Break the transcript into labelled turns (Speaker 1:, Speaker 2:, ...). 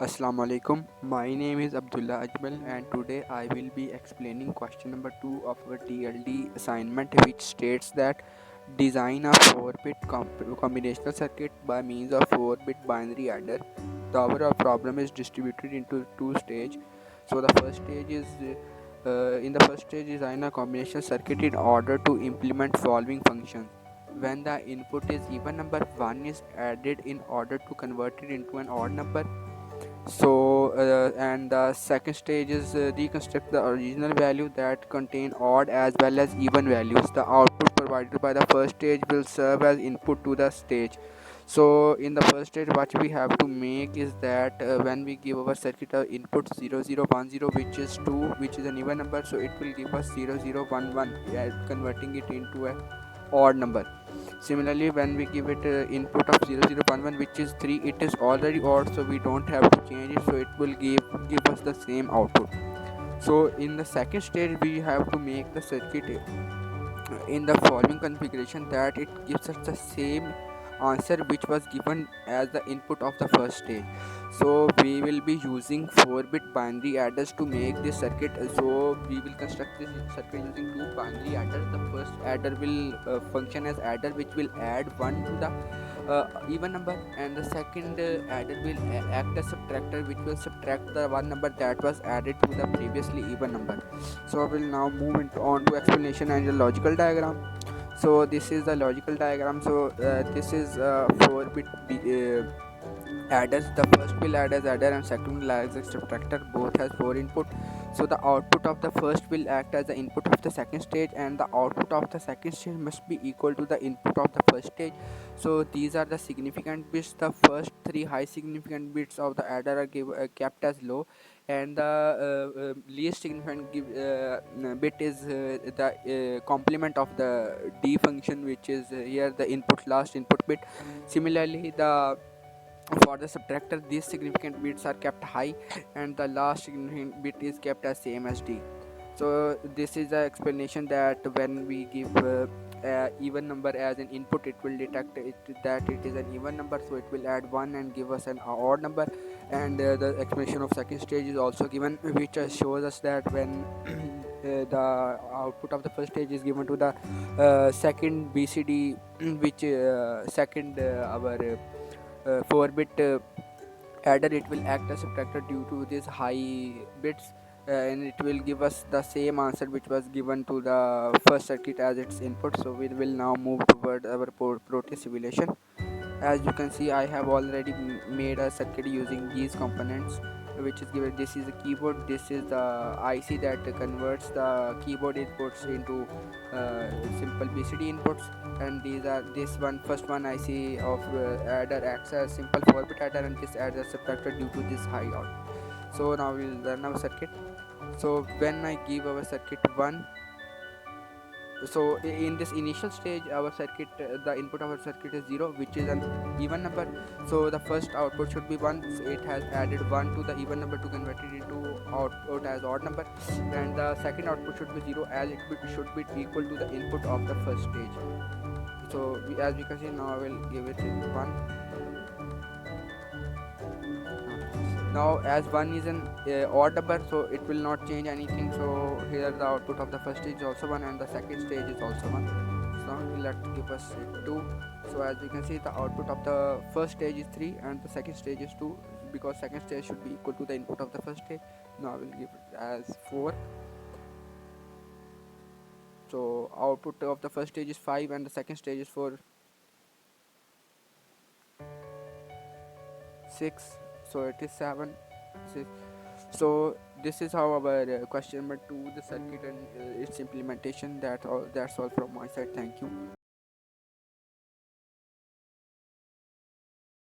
Speaker 1: Assalamu alaikum. My name is Abdullah Ajmal and today I will be explaining question number 2 of our TLD assignment, which states that design a 4-bit combinational circuit by means of 4-bit binary adder. Our problem is distributed into two stages. So the first stage is in the first stage, design a combinational circuit in order to implement following functions. When the input is even number, 1 is added in order to convert it into an odd number. And the second stage is reconstruct the original value that contain odd as well as even values. The output provided by the first stage will serve as input to the stage. So in the first stage, what we have to make is that when we give our circuit input 0010, which is 2, which is an even number, so it will give us 0011, converting it into a odd number. Similarly, when we give it input of 0011, which is 3, it is already odd, so we don't have to change it, so it will give us the same output. So in the second stage, we have to make the circuit in the following configuration that it gives us the same answer which was given as the input of the first stage. So we will be using 4-bit binary adders to make this circuit. So we will construct this circuit using two binary adders. The first adder will function as adder, which will add 1 to the even number, and the second adder will act as subtractor, which will subtract the one number that was added to the previously even number. So we'll now move on to explanation and the logical diagram. So this is the logical diagram. So this is 4-bit adders. The first will add as adder and second will add as subtractor. Both has 4 input. So the output of the first will act as the input of the second stage, and the output of the second stage must be equal to the input of the first stage. So these are the significant bits. The first 3 high significant bits of the adder are kept as low, and the least significant bit is the complement of the d function, which is here the input last input bit. Similarly, the for the subtractor, these significant bits are kept high, and the last significant bit is kept as same as d. So this is the explanation that when we give even number as an input, it will detect that it is an even number, so it will add 1 and give us an odd number. And the explanation of second stage is also given, which shows us that when the output of the first stage is given to the second BCD, which second our 4-bit adder, it will act as subtractor due to these high bits, and it will give us the same answer which was given to the first circuit as its input. So we will now move toward our Proteus simulation. As you can see, I have already made a circuit using these components, which is given. This is a keyboard, this is the IC that converts the keyboard inputs into simple BCD inputs, and these are this one first one IC of adder acts as simple 4-bit adder, and this adder subtractor due to this high out. So now we'll run our circuit. So when I give our circuit 1, so in this initial stage, our circuit the input of our circuit is 0, which is an even number. So the first output should be 1, so it has added 1 to the even number to convert it into output as odd number. And the second output should be 0, as should be equal to the input of the first stage. So as we can see, now I will give it 1. Now as 1 is an odd number, so it will not change anything. So here the output of the first stage is also 1, and the second stage is also 1. So let's give us 2. So as we can see, the output of the first stage is 3 and the second stage is 2, because second stage should be equal to the input of the first stage. Now I will give it as 4. So output of the first stage is 5 and the second stage is 4, 6. So it is 7, 6. So this is how our question number 2, the circuit and its implementation. That's all from my side. Thank you.